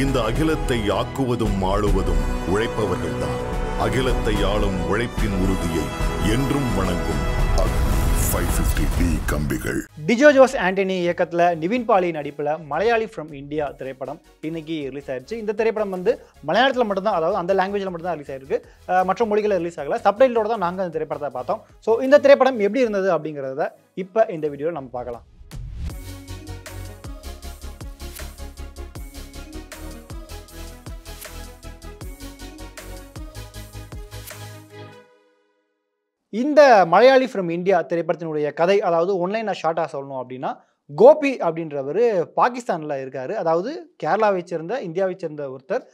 இந்த அகிலத்தை ஆக்குவதும் ஆளுவதும் உழைப்பவர்கள்தான். அகிலத்தை ஆளும் உழைப்பின் உறுதியை என்றும் வணங்கும் 550p கம்பிகள். டிஜோ ஜோஸ் ஆண்டனி இயக்கத்தில் நிவின் பாலி நடிப்பில் மலையாளி ஃப்ரம் இந்தியா திரைப்படம் இன்னைக்கு ரிலீஸ் ஆயிடுச்சு. இந்த திரைப்படம் வந்து மலையாளத்தில் மட்டும்தான், அதாவது அந்த லாங்குவேஜில் மட்டும்தான் ரிலீஸ் ஆயிருக்கு. மற்ற மொழிகளில் ரிலீஸ் ஆகல. சப்டைட்டிலோட தான் நாங்கள் அந்த திரைப்படத்தை பார்த்தோம். ஸோ இந்த திரைப்படம் எப்படி இருந்தது அப்படிங்கிறத இப்போ இந்த வீடியோவில் நம்ம பார்க்கலாம். இந்த மலையாளி ஃப்ரம் இந்தியா திரைப்படத்தினுடைய கதை, அதாவது ஒன்லைன் ஷார்ட்டாக சொல்லணும் அப்படின்னா, கோபி அப்படின்றவர் பாகிஸ்தானில் இருக்கார். அதாவது கேரளாவை சேர்ந்த, இந்தியாவை சேர்ந்த ஒருத்தர்.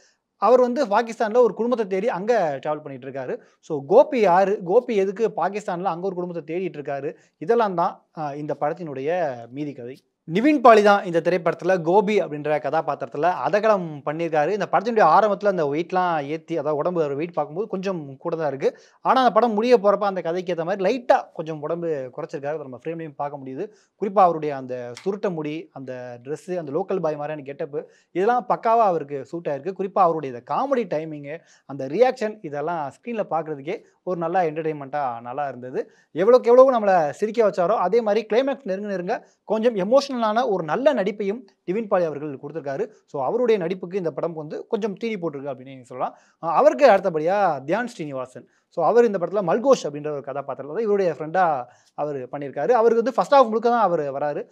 அவர் வந்து பாகிஸ்தானில் ஒரு குடும்பத்தை தேடி அங்கே ட்ராவல் பண்ணிட்டு இருக்காரு. ஸோ கோபி யார், கோபி எதுக்கு பாகிஸ்தானில் அங்கே ஒரு குடும்பத்தை தேடிட்டு இருக்காரு, இதெல்லாம் தான் இந்த படத்தினுடைய மீதி கதை. நிவின் பாலி தான் இந்த திரைப்படத்தில் கோபி அப்படின்ற கதாபாத்திரத்தில் அதகலம் பண்ணியிருக்காரு. இந்த படத்தினுடைய ஆரம்பத்தில் அந்த வெயிட்லாம் ஏற்றி, அதாவது உடம்பு வெயிட் பார்க்கும்போது கொஞ்சம் கூட தான் இருக்குது. ஆனால் அந்த படம் முடிய போகிறப்ப அந்த கதைக்கு ஏற்ற மாதிரி லைட்டாக கொஞ்சம் உடம்பு குறைச்சிருக்காரு. அதை நம்ம ஃப்ரேம்லையும் பார்க்க முடியுது. குறிப்பாக அவருடைய அந்த சுருட்ட முடி, அந்த ட்ரெஸ்ஸு, அந்த லோக்கல் பாய் மாதிரியான கெட்டப்பு, இதெல்லாம் பக்காவாக அவருக்கு சூட் ஆயிருக்கு. குறிப்பாக அவருடைய இந்த காமெடி டைமிங்கு, அந்த ரியாக்ஷன், இதெல்லாம் ஸ்க்ரீனில் பார்க்குறதுக்கே ஒரு நல்ல என்டர்டெயின்மெண்ட்டாக நல்லா இருந்தது. எவ்வளோக்கு எவ்வளோ நம்மளை சிரிக்க வச்சாரோ அதே மாதிரி கிளைமேக்ஸ் நெருங்க கொஞ்சம் எமோஷனலான ஒரு நல்ல நடிப்பையும் நிவின் பாலி அவர்கள் கொடுத்துருக்காரு. ஸோ அவருடைய நடிப்புக்கு இந்த படம் வந்து கொஞ்சம் தீனி போட்டிருக்கு அப்படின்னு சொல்லலாம். அவருக்கு அடுத்தபடியாக தியான் ஸ்ரீனிவாசன். ஸோ அவர் இந்த படத்தில் மல்கோஷ் அப்படின்ற ஒரு கதாபாத்திரத்தில் தான் இவருடைய ஃப்ரெண்டாக அவர் பண்ணியிருக்காரு. அவருக்கு வந்து ஃபர்ஸ்ட் ஹாஃப் முழுக்க தான் அவர் வராரு.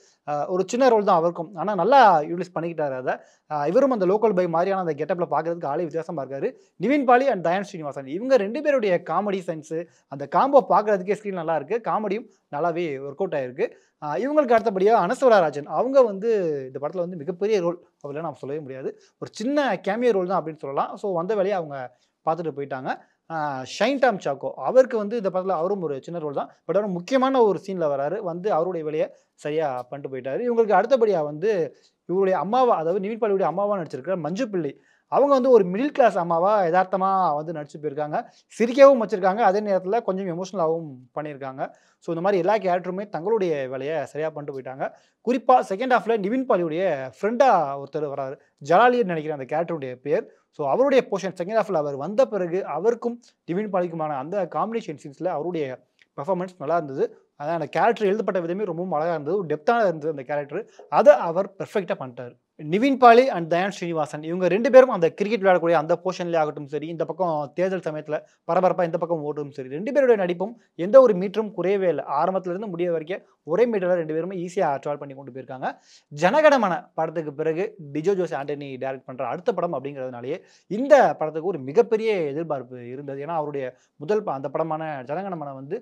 ஒரு சின்ன ரோல் தான் அவருக்கும், ஆனால் நல்லா யூட்டிலைஸ் பண்ணிக்கிட்டாரு அதை. இவரும் அந்த லோக்கல் பை மாதிரியான அந்த கெட்டப்பில் பார்க்குறதுக்கு ஆளே வித்தியாசமாக இருக்காரு. நிவின் பாலி அண்ட் தயான் ஸ்ரீனிவாசன் இவங்க ரெண்டு பேருடைய காமெடி சென்ஸு, அந்த காம்போ பார்க்குறதுக்கே ஸ்க்ரீன் நல்லா இருக்குது. காமெடியும் நல்லாவே ஒர்க் அவுட் ஆகிருக்கு. இவங்களுக்கு அடுத்தபடியாக அனஸ்வரா ராஜன். அவங்க வந்து இந்த படத்தில் வந்து மிகப்பெரிய ரோல் அப்படிலாம் நம்ம சொல்லவே முடியாது. ஒரு சின்ன கேமியோ ரோல் தான் அப்படின்னு சொல்லலாம். ஸோ வந்த வேலையை அவங்க பார்த்துட்டு போயிட்டாங்க. ஷைன் டாம் சாக்கோ அவருக்கு வந்து இந்த படத்தில் அவரும் ஒரு சின்ன ரோல் தான். பட் அவர் முக்கியமான ஒரு சீனில் வராரு. வந்து அவருடைய வேலையை சரியாக பண்ணிட்டு போயிட்டாரு. இவங்களுக்கு அடுத்தபடியாக வந்து இவருடைய அம்மாவா, அதாவது நிவின் பாலியுடைய அம்மாவாக நடிச்சிருக்கிற மஞ்சு பிள்ளை. அவங்க வந்து ஒரு மிடில் கிளாஸ் அம்மாவாக யதார்த்தமாக வந்து நடிச்சு போயிருக்காங்க. சிரிக்கவும் வச்சுருக்காங்க, அதே நேரத்தில் கொஞ்சம் எமோஷனலாகவும் பண்ணியிருக்காங்க. ஸோ இந்த மாதிரி எல்லா கேரக்டருமே தங்களுடைய வேலையை சரியாக பண்ணிட்டு போயிட்டாங்க. குறிப்பாக செகண்ட் ஹாஃபில் நிவின் பாலியுடைய ஃப்ரெண்டாக ஒருத்தர் வராரு, ஜலாலின்னு நினைக்கிறேன் அந்த கேரக்டருடைய பேர். ஸோ அவருடைய போர்ஷன் செகண்ட் ஹாஃபில் அவர் வந்த பிறகு அவருக்கும் நிவின் பாலிக்குமான அந்த காம்பினேஷன் சீன்ஸில் அவருடைய பெர்ஃபார்மன்ஸ் நல்லா இருந்தது. அதான் அந்த கேரக்டர் எழுதப்பட்ட விதமே ரொம்பவும் அழகாக இருந்தது, ஒரு டெப்த்தாக இருந்தது அந்த கேரக்டர். அதை அவர் பெர்ஃபெக்டாக பண்ணிட்டார். நிவின் பாலி அண்ட் தயான் ஸ்ரீனிவாசன் இவங்க ரெண்டு பேரும் அந்த கிரிக்கெட் விளையாடக்கூடிய அந்த போர்ஷன்லேயே ஆகட்டும் சரி, இந்த பக்கம் தேர்தல் சமயத்தில் பரபரப்பாக இந்த பக்கம் ஓட்டும் சரி, ரெண்டு பேருடைய நடிப்பும் எந்த ஒரு மீட்டரும் குறையவே இல்லை. ஆரம்பத்திலிருந்து முடிய வரைக்கும் ஒரே மீட்டரில் ரெண்டு பேருமே ஈஸியாக ட்ராவல் பண்ணி கொண்டு போயிருக்காங்க. ஜனகணமன படத்துக்கு பிறகு டிஜோ ஜோஸ் ஆண்டனி டைரக்ட் பண்ணுற அடுத்த படம் அப்படிங்கிறதுனாலேயே இந்த படத்துக்கு ஒரு மிகப்பெரிய எதிர்பார்ப்பு இருந்தது. ஏன்னா அவருடைய முதல் அந்த படமான ஜனகணமன வந்து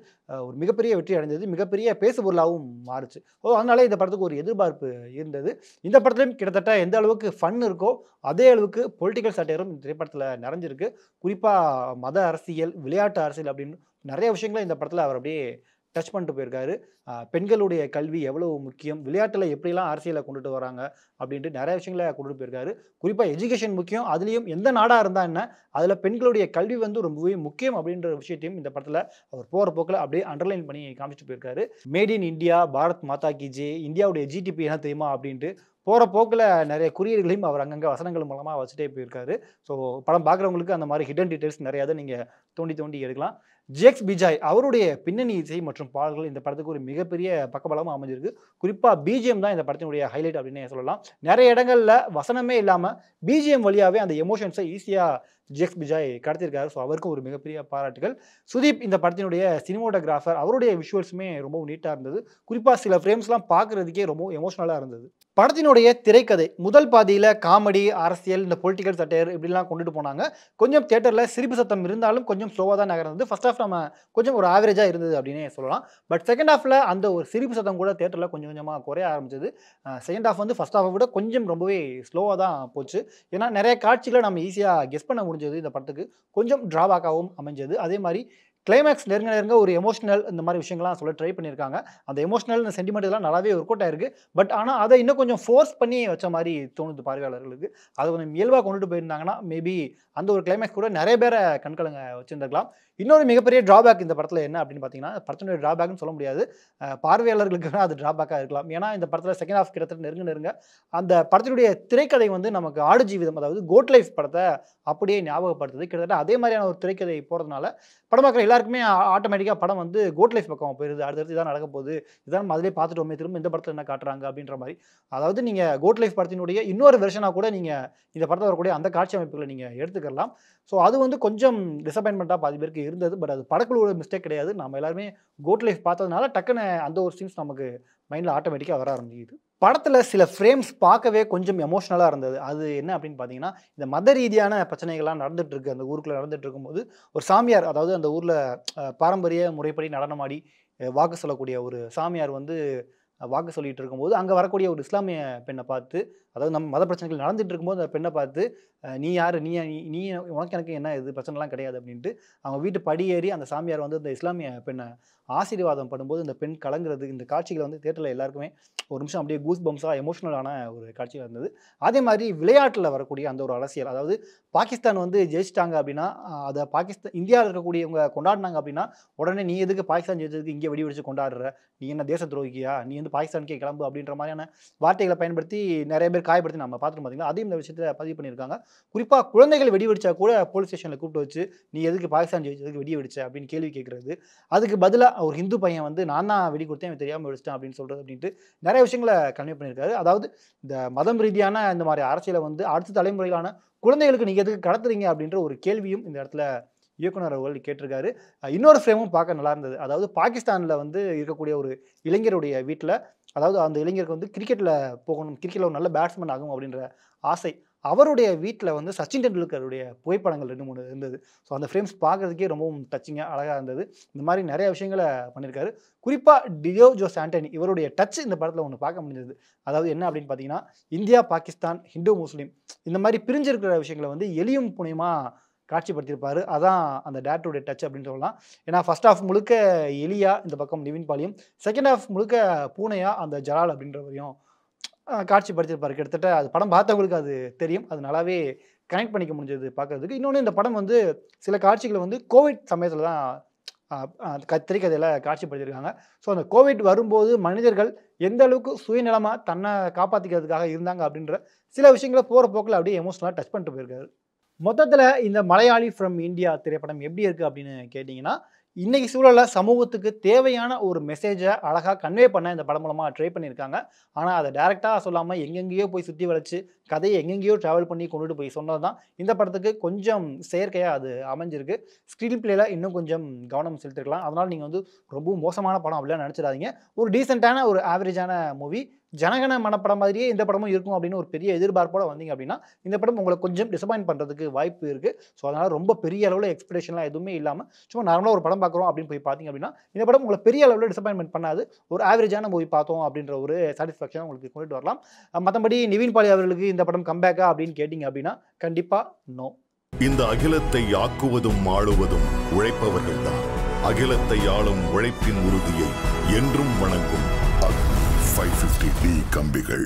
ஒரு மிகப்பெரிய வெற்றி அடைந்தது, மிகப்பெரிய பேசுபொருளாகவும் மாறுச்சு. அதனால இந்த படத்துக்கு ஒரு எதிர்பார்ப்பு இருந்தது. இந்த படத்துலையும் கிட்டத்தட்ட எந்த அளவுக்கு ஃபன் இருக்கோ அதே அளவுக்கு பொலிட்டிக்கல் சட்டையரும் இந்த திரைப்படத்தில் நிறைஞ்சிருக்கு. குறிப்பாக மத அரசியல், விளையாட்டு அரசியல் அப்படின்னு நிறைய விஷயங்களை இந்த படத்தில் அவர் அப்படியே டச் பண்ணிட்டு போயிருக்காரு. பெண்களுடைய கல்வி எவ்வளவு முக்கியம், விளையாட்டில் எப்படிலாம் அரசியலை கொண்டுட்டு வராங்க அப்படின்ட்டு நிறைய விஷயங்களை கொண்டுட்டு போயிருக்காரு. குறிப்பாக எஜுகேஷன் முக்கியம், அதுலேயும் எந்த நாடாக இருந்தால் என்ன, அதில் பெண்களுடைய கல்வி வந்து ரொம்பவே முக்கியம் அப்படின்ற விஷயத்தையும் இந்த படத்தில் அவர் போகிற போக்கில் அப்படியே அண்டர்லைன் பண்ணி காமிச்சிட்டு போயிருக்காரு. மேட் இன் இந்தியா, பாரத் மாதா கி ஜெய், இந்தியாவுடைய ஜிடிபி என்ன தெரியுமா அப்படின்ட்டு போகிற போக்கில் நிறைய குறியீடுகளையும் அவர் அங்கங்கே வசனங்கள் மூலமாக வச்சுட்டே போயிருக்காரு. ஸோ படம் பார்க்குறவங்களுக்கு அந்த மாதிரி ஹிடன் டீட்டெயில்ஸ் நிறையா தான் நீங்கள் தோண்டி எடுக்கலாம். ஜேக்ஸ் பிஜாய் அவருடைய பின்னணி இசை மற்றும் பாடல்கள் இந்த படத்துக்கு ஒரு மிகப்பெரிய பக்கபலமாக அமைஞ்சிருக்கு. குறிப்பாக பிஜிஎம் தான் இந்த படத்தினுடைய ஹைலைட் அப்படின்னு சொல்லலாம். நிறைய இடங்களில் வசனமே இல்லாமல் பிஜிஎம் வழியாகவே அந்த எமோஷன்ஸை ஈஸியாக ஜேக்ஸ் பிஜாய் கடத்திருக்காரு. ஸோ அவருக்கும் ஒரு மிகப்பெரிய பாராட்டுகள். சுதீப் இந்த படத்தினுடைய சினிமோட்டோகிராஃபர், அவருடைய விஷுவல்ஸுமே ரொம்பவும் நீட்டாக இருந்தது. குறிப்பாக சில ஃப்ரேம்ஸ்லாம் பார்க்குறதுக்கே ரொம்ப எமோஷனலாக இருந்தது. படத்தினுடைய திரைக்கதை முதல் பாதியில் காமெடி, அரசியல், இந்த பொலிட்டிக்கல் சட்டையர் இப்படிலாம் கொண்டுட்டு போனாங்க. கொஞ்சம் தியேட்டரில் சிரிப்பு சத்தம் இருந்தாலும் கொஞ்சம் ஸ்லோவாக தான் நகர்ந்தது. ஃபர்ஸ்ட் ஹாஃப் நம்ம கொஞ்சம் ஒரு ஆவரேஜாக இருந்தது அப்படின்னே சொல்லலாம். பட் செகண்ட் ஹாஃபில் அந்த ஒரு சிரிப்பு சத்தம் கூட தியேட்டரில் கொஞ்சம் கொஞ்சமாக குறைய ஆரம்பிச்சது. செகண்ட் ஹாஃப் வந்து ஃபர்ஸ்ட் ஹாஃபை விட கொஞ்சம் ரொம்பவே ஸ்லோவாக தான் போச்சு. ஏன்னா நிறைய காட்சிகளை நம்ம ஈஸியாக கெஸ் பண்ண முடிஞ்சது. இந்த படத்துக்கு கொஞ்சம் ட்ராபேக்காகவும் அமைஞ்சது. அதே மாதிரி கிளைமேக்ஸ் நெருங்க ஒரு எமோஷனல் இந்த மாதிரி விஷயங்கள்லாம் சொல்ல ட்ரை பண்ணியிருக்காங்க. அந்த எமோஷனல் சென்டிமெண்ட் எல்லாம் நல்லாவே ஒர்க் அவுட் ஆயிருக்கு. பட் ஆனா அத இன்னும் கொஞ்சம் ஃபோர்ஸ் பண்ணி வச்ச மாரி தோணுது பார்வையாளர்களுக்கு. அத கொஞ்சம் இயல்பா கொண்டுட்டு போயிருந்தாங்கன்னா, மேபி அந்த ஒரு கிளைமேக்ஸ் கூட நெறைய பேர கண்கலங்க வச்சிருந்திருக்கலாம். இன்னொரு மிகப்பெரிய டிராபேக் இந்த படத்துல என்ன அப்படின்னு பார்த்தீங்கன்னா, படத்தினுடைய டிராபேக்ன்னு சொல்ல முடியாது. பார்வையாளர்களுக்கு வேணா அது டிராபேக்கா இருக்கலாம். ஏன்னா இந்த படத்துல செகண்ட் ஹால்ஃப் கிட்டத்தட்ட நெருங்க அந்த படத்தினுடைய திரைக்கதை வந்து நமக்கு ஆடுஜீவிதம், அதாவது கோட் லைஃப் படத்த அப்படியே ஞாபகப்படுத்துது. கிட்டத்தட்ட அதே மாதிரியான ஒரு திரைக்கதை போறதுனால, படம் பார்க்குற எல்லாருக்குமே ஆட்டோமேட்டிக்கா படம் வந்து கோட் லைஃப் பக்கம் போயிருது. அடுத்தடுத்து இதான் நடக்க போகுது. இதான் நம்ம அதிலேயே பார்த்துட்டோமே, திரும்ப இந்த படத்துல என்ன காட்டுறாங்க அப்படின்ற மாரி. அதாவது நீங்க கோட் லைஃப் படத்தினுடைய இன்னொரு வெர்ஷனா கூட நீங்க இந்த படத்துல வரக்கூடிய அந்த காட்சி அமைப்புகள நீங்க எடுத்துக்கலாம். ஸோ அது வந்து கொஞ்சம் டிசப்பாயின்ட்மென்ட்டா பாதி பேருக்கு இருந்தது. பட் அது படக்குழுவோட மிஸ்டேக் கிடையாது. நம்ம எல்லாருமே கோட் லைஃப் பார்த்ததுனால டக்குனு அந்த ஒரு சீன்ஸ் நமக்கு மைண்ட்ல ஆட்டோமேட்டிக்கா வர ஆரம்பிக்குது. படத்துல சில ஃப்ரேம்ஸ் பார்க்கவே கொஞ்சம் எமோஷனலா இருந்தது. அது என்ன அப்படின்னு பார்த்தீங்கன்னா, இந்த மத ரீதியான பிரச்சனைகள்லாம் நடந்துட்டு இருக்கு. அந்த ஊருக்குள்ள நடந்துட்டு இருக்கும்போது, ஒரு சாமியார், அதாவது அந்த ஊர்ல பாரம்பரிய முறைப்படி நடனமாடி வாக்கு சொல்லக்கூடிய ஒரு சாமியார் வந்து வாக்கு சொல்லிட்டு இருக்கும்போது, அங்க வரக்கூடிய ஒரு இஸ்லாமிய பெண்ண பார்த்து, அதாவது நம்ம மத பிரச்சனைகள் நடந்துட்டு இருக்கும்போது அந்த பெண்ண பார்த்து, "நீ யாரு? நீ உனக்கு எனக்கு என்ன இது பிரச்சனைலாம் கிடையாது" அப்படின்ட்டு அவங்க வீட்டு படியேறி அந்த சாமியார் வந்து அந்த இஸ்லாமிய பெண்ண ஆசீர்வாதம் பண்ணும்போது, இந்த பெண் கலங்குறது, இந்த காட்சிகள் வந்து தியேட்டர்ல எல்லாருக்குமே ஒரு நிமிஷம் அப்படியே கூஸ் பம்ப்ஸா எமோஷனலான ஒரு காட்சியா இருந்தது. அதே மாதிரி விளையாட்டுல வரக்கூடிய அந்த ஒரு அரசியல், அதாவது பாகிஸ்தான் வந்து ஜெயிச்சிட்டாங்க அப்படின்னா, அத இந்தியால இருக்கக்கூடியவங்க கொண்டாடுனாங்க அப்படின்னா, உடனே "நீ எதுக்கு பாகிஸ்தான் ஜெயிச்சதுக்கு இங்கே வெடி வெடிச்சு கொண்டாடுற? நீ என்ன தேச துரோகியா? நீ வந்து பாகிஸ்தானுக்கே கிளம்பு" அப்படின்ற மாதிரியான வார்த்தைகளை பயன்படுத்தி நிறைய பேர் காயப்படுத்தி நம்ம பார்த்துட்டு பார்த்தீங்கன்னா, அதையும் இந்த விஷயத்துல பதிவு பண்ணியிருக்காங்க. குறிப்பா குழந்தைகள் வெடி வெடிச்சா கூட போலீஸ் ஸ்டேஷன்ல கூப்பிட்டு வச்சு, "நீ எதுக்கு பாகிஸ்தான் ஜெயிச்சதுக்கு வெடி வெடிச்ச?" அப்படின்னு கேள்வி கேட்கறது. அதுக்கு பதிலா ஒரு ஹிந்து பையன் வந்து, "நான் தான் வெடி கொடுத்தேன், இவன் தெரியாம வெடிச்சிட்டான்" அப்படின்னு சொல்றது அப்படின்ட்டு நிறைய விஷயங்கள கன்வே பண்ணியிருக்காரு. அதாவது இந்த மதம் ரீதியான இந்த மாதிரி அரசியலை வந்து அடுத்த தலைமுறையிலான குழந்தைகளுக்கு நீங்க எதுக்கு கடத்துறீங்க அப்படின்ற ஒரு கேள்வியும் இந்த இடத்துல இயக்குனர் அவர்கள் கேட்டிருக்காரு. இன்னொரு ஃப்ரேமும் பார்க்க நல்லா இருந்தது. அதாவது பாகிஸ்தான்ல வந்து இருக்கக்கூடிய ஒரு இளைஞருடைய வீட்ல, அதாவது அந்த இளைஞருக்கு வந்து கிரிக்கெட்ல போகணும், கிரிக்கெட்ல ஒரு நல்ல பேட்ஸ்மேன் ஆகும் அப்படின்ற ஆசை. அவருடைய வீட்ல வந்து சச்சின் டெண்டுல்கருடைய புகைப்படங்கள் 2, 3 இருந்தது. ஸோ அந்த ஃப்ரேம்ஸ் பார்க்கறதுக்கே ரொம்பவும் டச்சிங்கா அழகா இருந்தது. இந்த மாதிரி நிறைய விஷயங்கள பண்ணியிருக்காரு. குறிப்பா டியோ ஜோஸ் ஆண்டனி இவருடைய டச் இந்த படத்துல ஒண்ணு பார்க்க முடிஞ்சது. அதாவது என்ன அப்படின்னு பார்த்தீங்கன்னா, இந்தியா, பாகிஸ்தான், ஹிந்து, முஸ்லீம் இந்த மாதிரி பிரிஞ்சிருக்கிற விஷயங்கள வந்து எளியும் புனியுமா காட்சிப்படுத்தியிருப்பாரு. அதான் அந்த டைரக்டருடைய டச் அப்படின்னு சொல்லலாம். ஏன்னா ஃபர்ஸ்ட் ஹாஃப் முழுக்க எலியா இந்த பக்கம் நிவின் பாலியும், செகண்ட் ஹாஃப் முழுக்க பூனையா அந்த ஜலால் அப்படின்றவரையும் காட்சிப்படுத்தியிருப்பாரு. கிட்டத்தட்ட அது படம் பார்த்தவங்களுக்கு அது தெரியும். அது நல்லாவே கனெக்ட் பண்ணிக்க முடிஞ்சது பார்க்கறதுக்கு. இன்னொன்னு இந்த படம் வந்து சில காட்சிகள வந்து கோவிட் சமயத்துல தான் திரைக்கதையில காட்சிப்படுத்தியிருக்காங்க. ஸோ அந்த கோவிட் வரும்போது மனிதர்கள் எந்த அளவுக்கு சுயநலமா தன்னை காப்பாத்திக்கிறதுக்காக இருந்தாங்க அப்படின்ற சில விஷயங்கள போற போக்குல அப்படியே எமோஷனலா டச் பண்ணிட்டு போயிருக்காரு. மொத்தத்துல இந்த மலையாளி ஃப்ரம் இந்தியா திரைப்படம் எப்படி இருக்கு அப்படின்னு கேட்டீங்கன்னா, இன்னைக்கு சூழல்ல சமூகத்துக்கு தேவையான ஒரு மெசேஜ அழகா கன்வே பண்ண இந்த படம் மூலமா ட்ரை பண்ணியிருக்காங்க. ஆனா அத டைரக்ட்டா சொல்லாம எங்கெங்கேயோ போய் சுத்தி வளைச்சு, கதைய எங்கெங்கேயோ டிராவல் பண்ணி கொண்டுட்டு போய் சொன்னது தான் இந்த படத்துக்கு கொஞ்சம் செயற்கையா அது அமைஞ்சிருக்கு. ஸ்க்ரீன் பிளேல இன்னும் கொஞ்சம் கவனம் செலுத்திருக்கலாம். அதனால நீங்க வந்து ரொம்ப மோசமான படம் அப்படிலாம் நினைச்சிடாதீங்க. ஒரு டீசென்ட்டான ஒரு ஆவரேஜான மூவி. ஜனகன மனப்படம் மாதிரியே இந்த படமும் இருக்கும் அப்படின்னு ஒரு பெரிய எதிர்பார்ப்போட வந்தீங்க அப்படின்னா, இந்த படம் உங்களை கொஞ்சம் டிசப்பாயிண்ட் பண்றதுக்கு வாய்ப்பு இருக்கு. ஸோ அதனால ரொம்ப பெரிய அளவுல எக்ஸ்பெக்டேஷன்லாம் எதுவுமே இல்லாம, சும்மா நார்மலா ஒரு படம் பார்க்குறோம் அப்படின்னு போய் பார்த்தீங்க அப்படின்னா, இந்த படம் உங்களை பெரிய அளவுல டிசப்பாயின்ட்மென்ட் பண்ணாது. ஒரு ஆவரேஜான மூவி பார்த்தோம் அப்படின்ற ஒரு சாட்டிஸ்ஃபேக்ஷன் உங்களுக்கு கொண்டுட்டு வரலாம். மத்தபடி நிவின் பாலி அவர்களுக்கு இந்த படம் கம்பேக்கா அப்படின்னு கேட்டீங்க அப்படின்னா, கண்டிப்பா நோ. இந்த அகிலத்தை ஆக்குவதும் ஆளுவதும் உழைப்பவர்கள்தான். அகிலத்தை ஆளும் உழைப்பின் உறுதியை என்றும் வணங்கும் 550D கம்பிகள்.